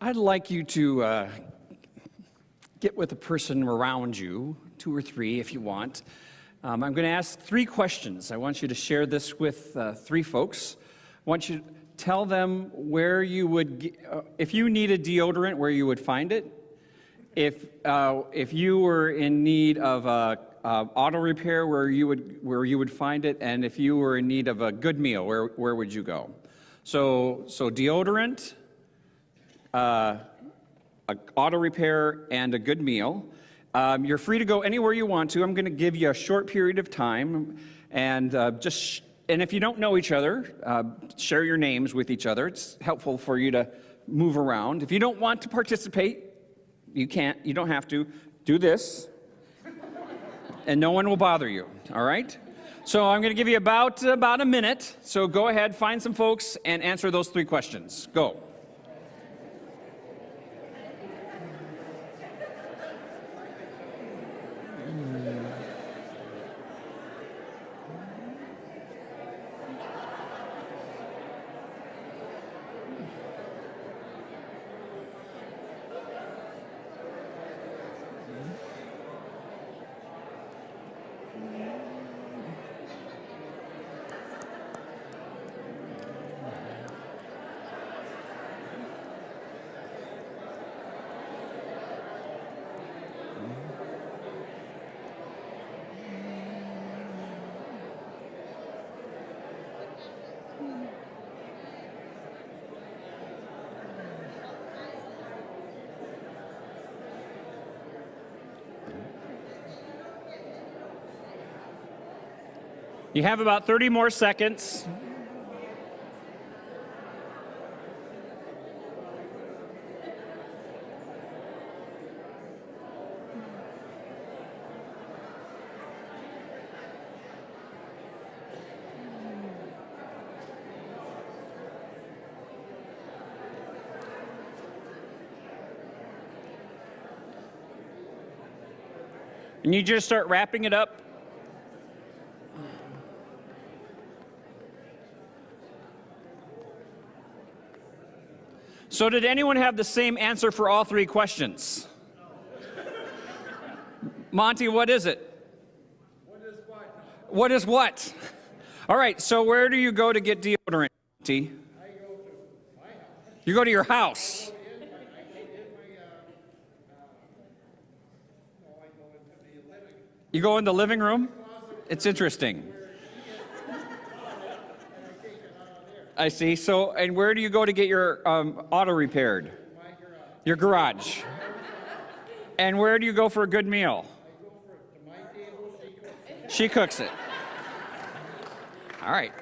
I'd like you to get with a person around you, 2 or 3 if you want. I'm going to ask 3 questions. I want you to share this with 3 folks. I want you to tell them where you would, if you needed deodorant, where you would find it. If you were in need of auto repair, where you would find it, and if you were in need of a good meal, where would you go? So deodorant, auto repair, and a good meal. You're free to go anywhere you want to. I'm going to give you a short period of time, and and if you don't know each other, share your names with each other. It's helpful for you to move around. If you don't want to participate, you can't. You don't have to. Do this, and no one will bother you. All right? So I'm going to give you about a minute. So go ahead, find some folks, and answer those 3 questions. Go. You have about 30 more seconds. And you just start wrapping it up. So did anyone have the same answer for all 3 questions? Monty, what is it? What is what? What is what? All right, so where do you go to get deodorant, Monty? I go to my house. You go to your house. You go in the living room? It's interesting. I see. So, and where do you go to get your auto repaired? My garage. Your garage. And where do you go for a good meal? I go to my table, she cooks it. She cooks it. All right.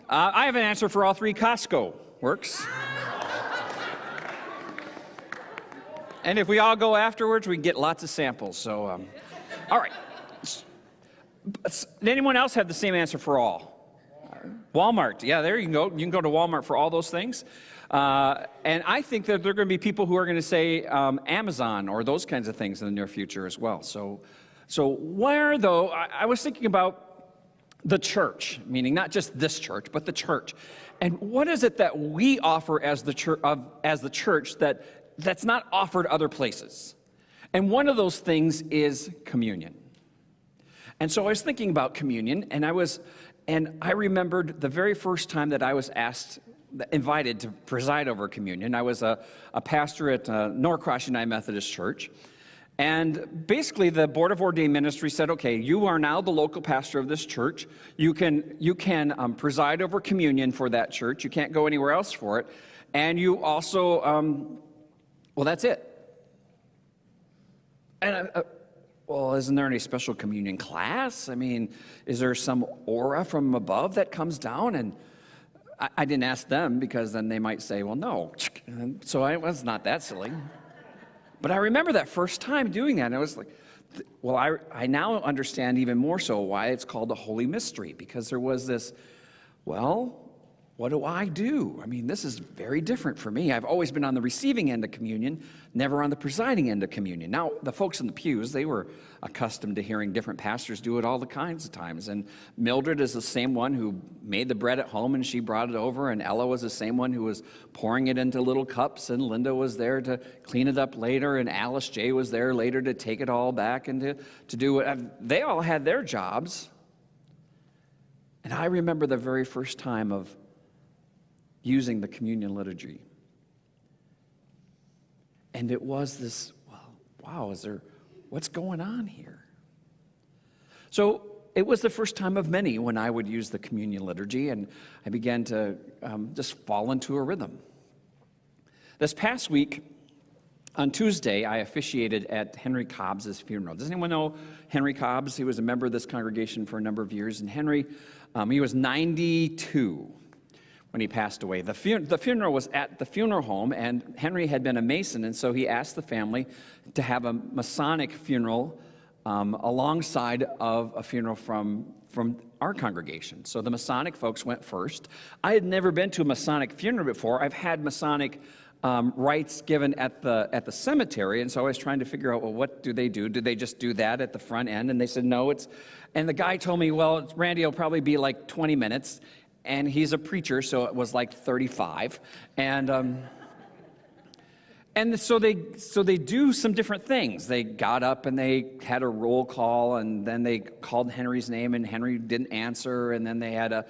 I have an answer for all 3. Costco works. And if we all go afterwards, we can get lots of samples. So, all right. Did anyone else have the same answer for all? Walmart. Yeah, there you can go. You can go to Walmart for all those things. And I think that there are going to be people who are going to say Amazon or those kinds of things in the near future as well. So where, though, I was thinking about the church, meaning not just this church, but the church. And what is it that we offer as the church that's not offered other places? And one of those things is communion. And so I was thinking about communion, and I remembered the very first time that I was invited to preside over communion. I was a pastor at Norcross United Methodist Church, and basically the Board of Ordained Ministry said, okay, you are now the local pastor of this church. You can preside over communion for that church. You can't go anywhere else for it. And you also, well, that's it. And well, isn't there any special communion class? I mean, is there some aura from above that comes down? And I didn't ask them because then they might say, well, no. And so I was not that silly. But I remember that first time doing that, and I was like, well, I now understand even more so why it's called the Holy Mystery, because there was this, well, what do I do? I mean, this is very different for me. I've always been on the receiving end of communion, never on the presiding end of communion. Now, the folks in the pews, they were accustomed to hearing different pastors do it all the kinds of times. And Mildred is the same one who made the bread at home and she brought it over. And Ella was the same one who was pouring it into little cups. And Linda was there to clean it up later. And Alice J. was there later to take it all back and to do it. They all had their jobs. And I remember the very first time of using the communion liturgy. And it was this, well, wow, what's going on here? So it was the first time of many when I would use the communion liturgy, and I began to just fall into a rhythm. This past week, on Tuesday, I officiated at Henry Cobb's funeral. Does anyone know Henry Cobb's? He was a member of this congregation for a number of years, and Henry, he was 92 when he passed away. The funeral was at the funeral home, and Henry had been a Mason, and so he asked the family to have a Masonic funeral alongside of a funeral from our congregation. So the Masonic folks went first. I had never been to a Masonic funeral before. I've had Masonic rites given at the cemetery, and so I was trying to figure out, well, what do they do? Do they just do that at the front end? And they said, no, and the guy told me, well, Randy, it'll probably be like 20 minutes. And he's a preacher, so it was like 35. And so they do some different things. They got up and they had a roll call, and then they called Henry's name, and Henry didn't answer. And then they had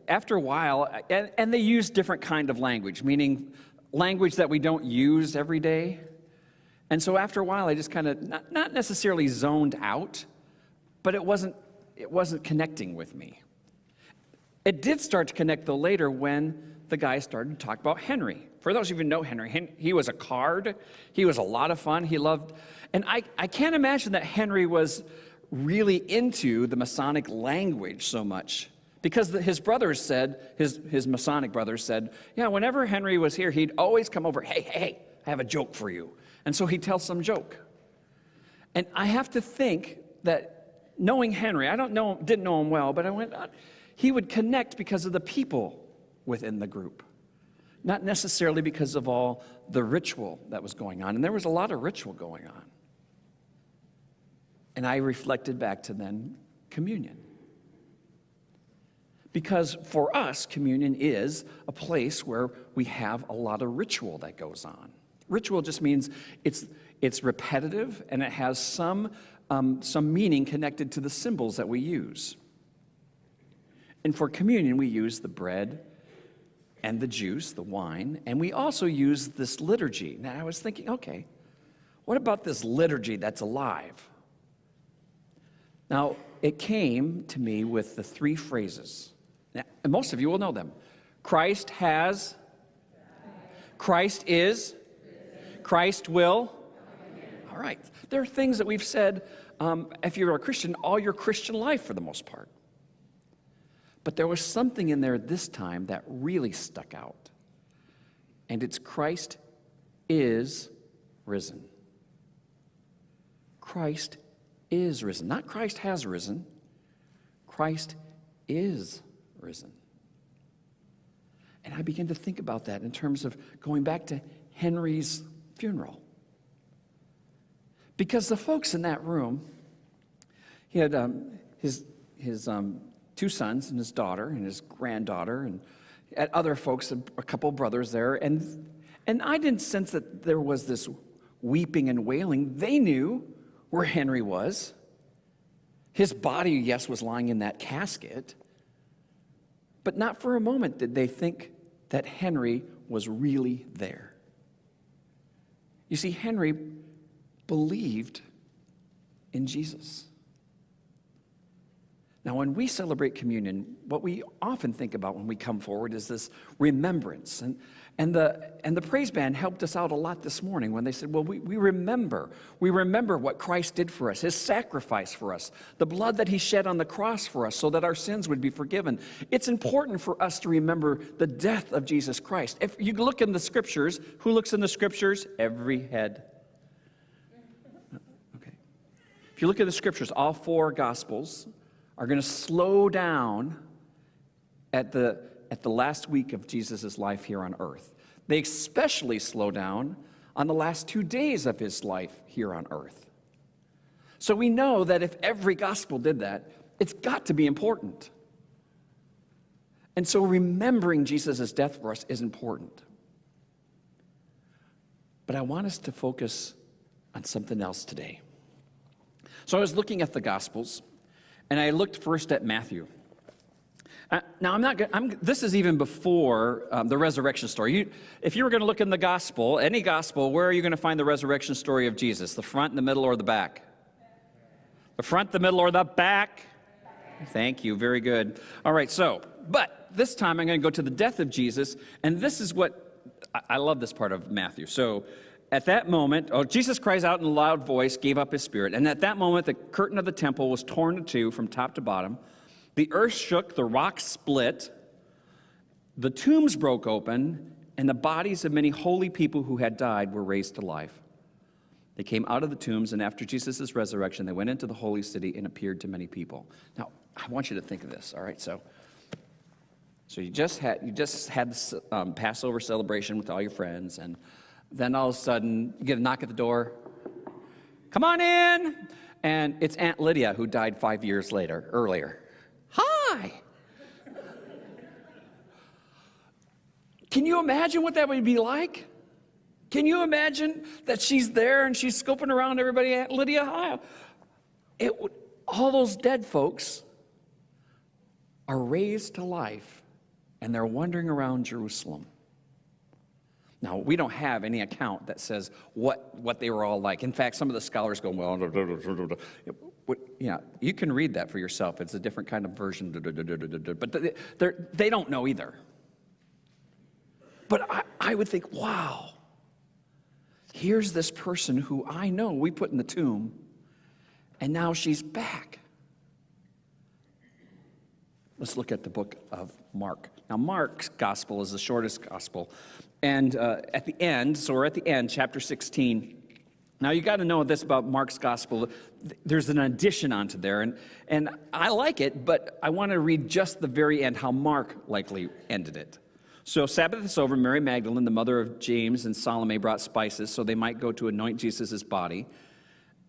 after a while, and they used different kind of language, meaning language that we don't use every day. And so after a while, I just kind of not necessarily zoned out, but it wasn't connecting with me. It did start to connect, though, later when the guy started to talk about Henry. For those of you who know Henry, he was a card. He was a lot of fun. He loved, and I can't imagine that Henry was really into the Masonic language so much, because his brothers said, his Masonic brothers said, yeah, whenever Henry was here, he'd always come over, hey, I have a joke for you. And so he'd tell some joke. And I have to think that knowing Henry, didn't know him well, but I went, he would connect because of the people within the group, not necessarily because of all the ritual that was going on. And there was a lot of ritual going on. And I reflected back to then communion. Because for us, communion is a place where we have a lot of ritual that goes on. Ritual just means it's repetitive and it has some meaning connected to the symbols that we use. And for communion, we use the bread and the juice, the wine, and we also use this liturgy. Now, I was thinking, okay, what about this liturgy that's alive? Now, it came to me with the three phrases. Now, and most of you will know them. Christ has, Christ is, Christ will. All right. There are things that we've said, if you're a Christian, all your Christian life for the most part. But there was something in there this time that really stuck out. And it's Christ is risen. Christ is risen. Not Christ has risen. Christ is risen. And I began to think about that in terms of going back to Henry's funeral. Because the folks in that room, he had his two sons and his daughter and his granddaughter, and had other folks, a couple brothers there, and I didn't sense that there was this weeping and wailing. They knew where Henry was. His body, yes, was lying in that casket, but not for a moment did they think that Henry was really there. You see, Henry believed in Jesus. Now, when we celebrate communion, what we often think about when we come forward is this remembrance. And the praise band helped us out a lot this morning when they said, well, we remember what Christ did for us, his sacrifice for us, the blood that he shed on the cross for us so that our sins would be forgiven. It's important for us to remember the death of Jesus Christ. If you look in the scriptures, who looks in the scriptures? Every head. Okay. If you look at the scriptures, all four gospels are going to slow down at the last week of Jesus' life here on earth. They especially slow down on the last 2 days of his life here on earth. So we know that if every gospel did that, it's got to be important. And so remembering Jesus' death for us is important. But I want us to focus on something else today. So I was looking at the Gospels, and I looked first at Matthew. Now, this is even before the resurrection story. If you were going to look in the Gospel, any Gospel, where are you going to find the resurrection story of Jesus? The front, the middle, or the back? The front, the middle, or the back? Thank you. Very good. All right, but this time I'm going to go to the death of Jesus, and this is what, I love this part of Matthew. So at that moment, Jesus cries out in a loud voice, gave up his spirit, and at that moment the curtain of the temple was torn in two from top to bottom. The earth shook, the rocks split, the tombs broke open, and the bodies of many holy people who had died were raised to life. They came out of the tombs, and after Jesus' resurrection, they went into the holy city and appeared to many people. Now, I want you to think of this, all right? So you just had this Passover celebration with all your friends, and then all of a sudden, you get a knock at the door. Come on in! And it's Aunt Lydia, who died 5 years earlier. Hi! Can you imagine what that would be like? Can you imagine that she's there and she's scoping around everybody? Aunt Lydia, hi. All those dead folks are raised to life, and they're wandering around Jerusalem. Now, we don't have any account that says what they were all like. In fact, some of the scholars go, well, you can read that for yourself. It's a different kind of version, but they don't know either. But I would think, wow, here's this person who I know we put in the tomb, and now she's back. Let's look at the book of Mark. Now, Mark's gospel is the shortest gospel. And at the end, so we're at the end, chapter 16. Now, you got to know this about Mark's gospel. There's an addition onto there, and I like it, but I want to read just the very end, how Mark likely ended it. So Sabbath is over. Mary Magdalene, the mother of James, and Salome brought spices so they might go to anoint Jesus' body.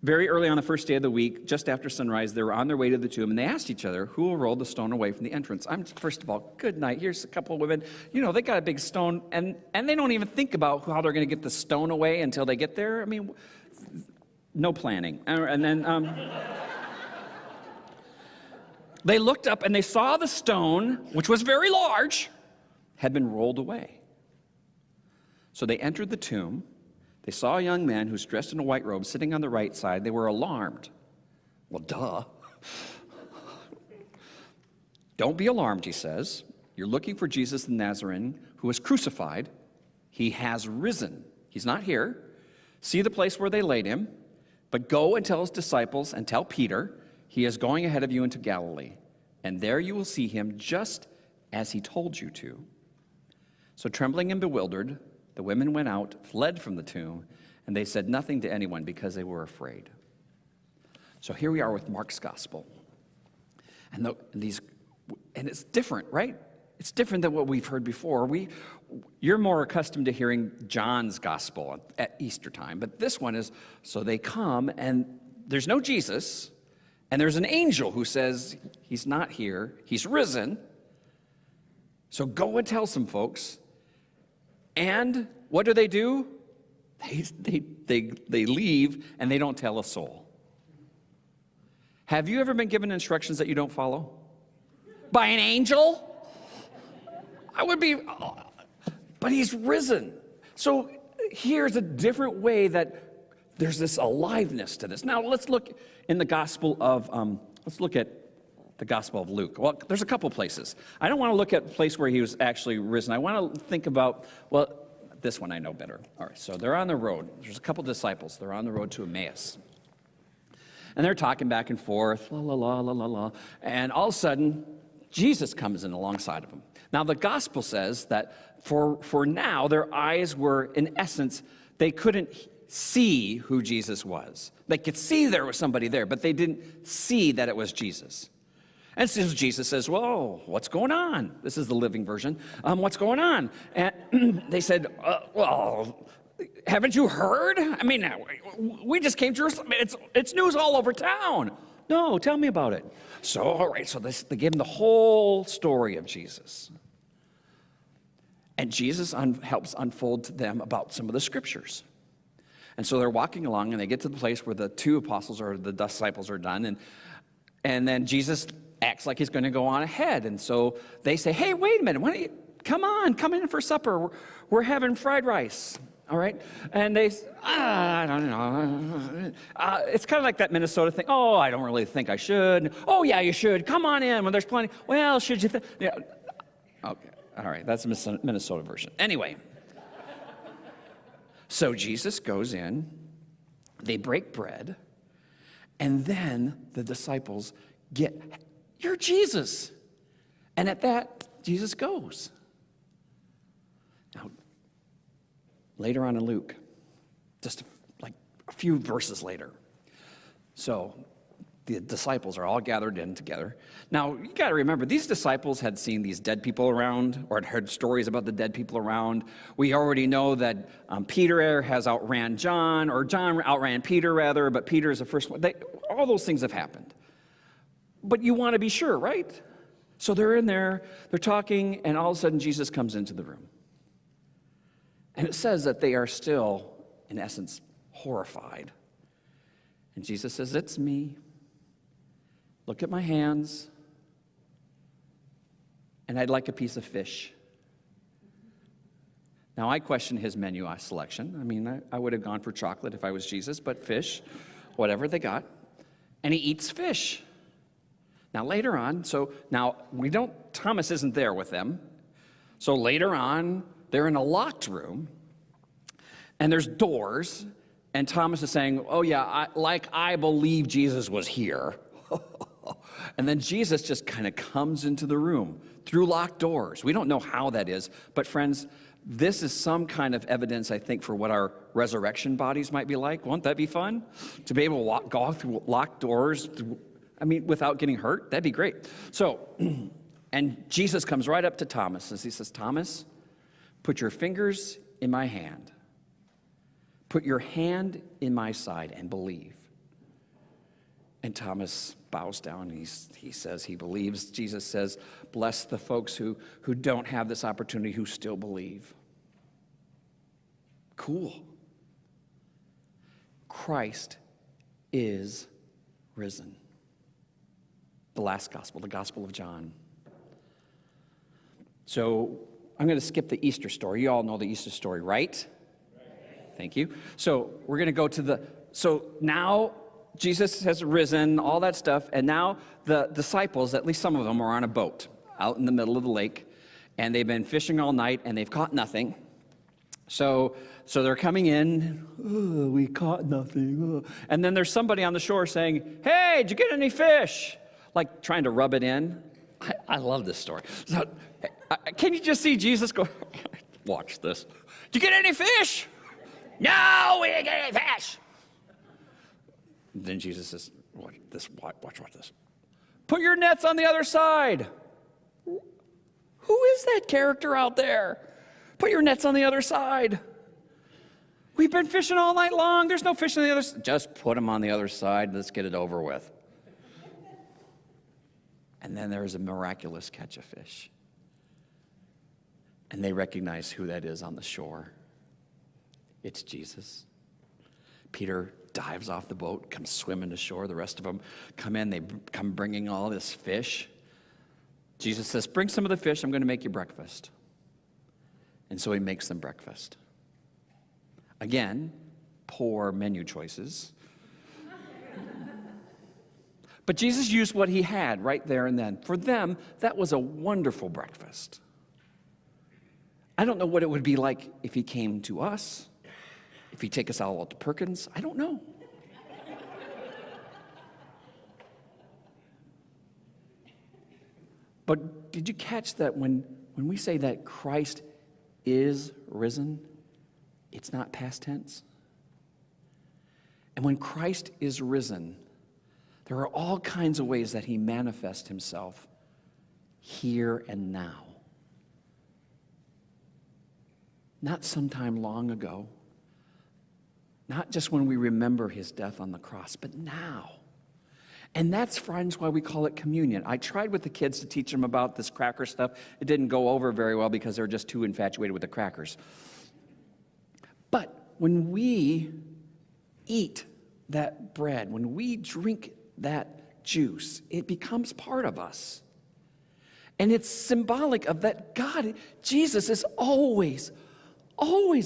Very early on the first day of the week, just after sunrise, they were on their way to the tomb, and they asked each other, who will roll the stone away from the entrance? First of all, good night. Here's a couple of women. They got a big stone, and they don't even think about how they're going to get the stone away until they get there. I mean, no planning. And then they looked up, and they saw the stone, which was very large, had been rolled away. So they entered the tomb. They saw a young man who's dressed in a white robe sitting on the right side. They were alarmed. Well, duh. Don't be alarmed, he says. You're looking for Jesus the Nazarene who was crucified. He has risen. He's not here. See the place where they laid him. But go and tell his disciples and tell Peter, he is going ahead of you into Galilee. And there you will see him just as he told you to. So trembling and bewildered, the women went out, fled from the tomb, and they said nothing to anyone because they were afraid. So here we are with Mark's gospel. And it's different, right? It's different than what we've heard before. You're more accustomed to hearing John's gospel at Easter time, but this one is, so they come, and there's no Jesus, and there's an angel who says, he's not here, he's risen. So go and tell some folks. And what do? They leave, and they don't tell a soul. Have you ever been given instructions that you don't follow? By an angel? I would be, but he's risen. So here's a different way that there's this aliveness to this. Now let's look in the Gospel of, let's look at the Gospel of Luke. Well, there's a couple places. I don't want to look at a place where he was actually risen. I want to think about, this one I know better. All right, so they're on the road. There's a couple disciples. They're on the road to Emmaus. And they're talking back and forth, la, la, la, la, la, la. And all of a sudden, Jesus comes in alongside of them. Now, the Gospel says that for now, their eyes were, in essence, they couldn't see who Jesus was. They could see there was somebody there, but they didn't see that it was Jesus. And so Jesus says, "Whoa, what's going on?" This is the Living Version. What's going on? And they said, "Well, haven't you heard? I mean, we just came to Jerusalem. It's news all over town." "No, tell me about it." So, all right, so they gave him the whole story of Jesus. And Jesus helps unfold to them about some of the scriptures. And so they're walking along, and they get to the place where the two apostles or the disciples are done, and then Jesus acts like he's going to go on ahead. And so they say, "Hey, wait a minute, why don't you come in for supper. We're having fried rice." All right? And they, I don't know. It's kind of like that Minnesota thing. "Oh, I don't really think I should." "Oh, yeah, you should. Come on in when there's plenty." "Well, should you think?" Yeah. Okay. All right. That's the Minnesota version. Anyway. So Jesus goes in. They break bread. And then the disciples get, "You're Jesus." And at that, Jesus goes. Now, later on in Luke, just like a few verses later, so the disciples are all gathered in together. Now, you got to remember, these disciples had seen these dead people around, or had heard stories about the dead people around. We already know that Peter has outran John, or John outran Peter, rather, but Peter is the first one. All those things have happened. But you want to be sure, right? So they're in there, they're talking, and all of a sudden Jesus comes into the room. And it says that they are still, in essence, horrified. And Jesus says, "It's me. Look at my hands. And I'd like a piece of fish." Now, I question his menu selection. I mean, I would have gone for chocolate if I was Jesus, but fish, whatever they got. And he eats fish. Now, later on, Thomas isn't there with them. So later on, they're in a locked room, and there's doors, and Thomas is saying, "Oh, yeah, I believe Jesus was here." And then Jesus just kind of comes into the room through locked doors. We don't know how that is, but friends, this is some kind of evidence, I think, for what our resurrection bodies might be like. Won't that be fun? To be able to go through locked doors, without getting hurt? That'd be great. So, and Jesus comes right up to Thomas as he says, "Thomas, put your fingers in my hand. Put your hand in my side and believe." And Thomas bows down, and he says he believes. Jesus says, "Bless the folks who don't have this opportunity, who still believe." Cool. Christ is risen. The last gospel, the Gospel of John. So I'm going to skip the Easter story. You all know the Easter story, right? Thank you. So we're going to go to so now Jesus has risen, all that stuff, and now the disciples, at least some of them, are on a boat out in the middle of the lake, and they've been fishing all night, and they've caught nothing. So they're coming in, "Oh, we caught nothing." Oh. And then there's somebody on the shore saying, "Hey, did you get any fish?" Like trying to rub it in. I love this story. So, can you just see Jesus go, "Watch this. Did you get any fish?" "No, we didn't get any fish." Then Jesus says, watch this. "Put your nets on the other side." Who is that character out there? Put your nets on the other side. We've been fishing all night long. There's no fish on the other side. Just put them on the other side. Let's get it over with. And then there's a miraculous catch of fish. And they recognize who that is on the shore. It's Jesus. Peter dives off the boat, comes swimming to shore. The rest of them come in. They come bringing all this fish. Jesus says, "Bring some of the fish. I'm going to make you breakfast." And so he makes them breakfast. Again, poor menu choices. But Jesus used what he had right there and then. For them, that was a wonderful breakfast. I don't know what it would be like if he came to us, if he'd take us all out to Perkins. I don't know. But did you catch that when we say that Christ is risen, it's not past tense? And when Christ is risen, There are all kinds of ways that he manifests himself here and now. Not sometime long ago. Not just when we remember his death on the cross, but now. And that's, friends, why we call it communion. I tried with the kids to teach them about this cracker stuff. It didn't go over very well because they were just too infatuated with the crackers. But when we eat that bread, when we drink that juice, it becomes part of us. And it's symbolic of that God, Jesus is always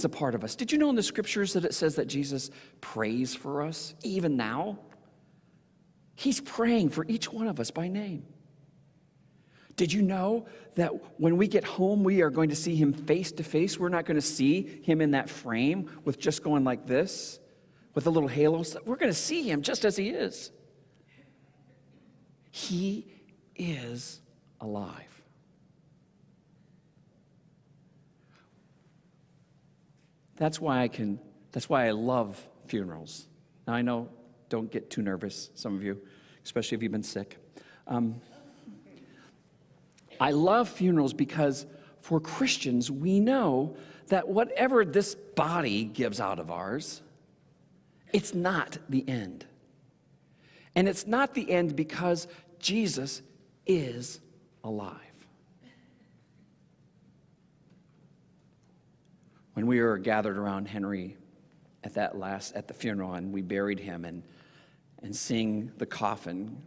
a part of us. Did you know in the scriptures that it says that Jesus prays for us, even now? He's praying for each one of us by name. Did you know that when we get home, we are going to see him face to face? We're not going to see him in that frame with just going like this, with a little halo. We're going to see him just as he is. He is alive. That's why I love funerals. Now I know, don't get too nervous, some of you, especially if you've been sick. I love funerals because for Christians, we know that whatever this body gives out of ours, it's not the end. And it's not the end because Jesus is alive. When we were gathered around Henry at the funeral, and we buried him and seeing the coffin,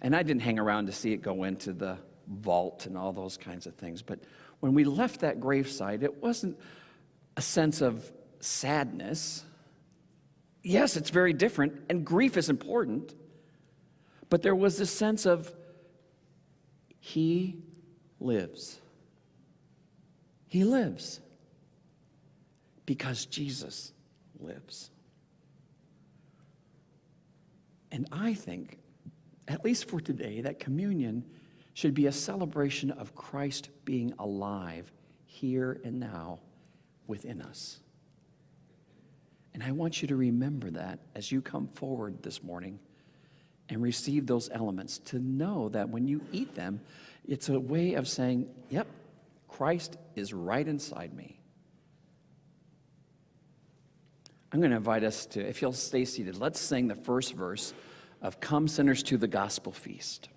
and I didn't hang around to see it go into the vault and all those kinds of things, but when we left that gravesite, it wasn't a sense of sadness. Yes, it's very different, and grief is important, but there was this sense of he lives. He lives. Because Jesus lives. And I think, at least for today, that communion should be a celebration of Christ being alive here and now within us. And I want you to remember that as you come forward this morning and receive those elements, to know that when you eat them, it's a way of saying, yep, Christ is right inside me. I'm going to invite us to, if you'll stay seated, let's sing the first verse of Come Sinners to the Gospel Feast.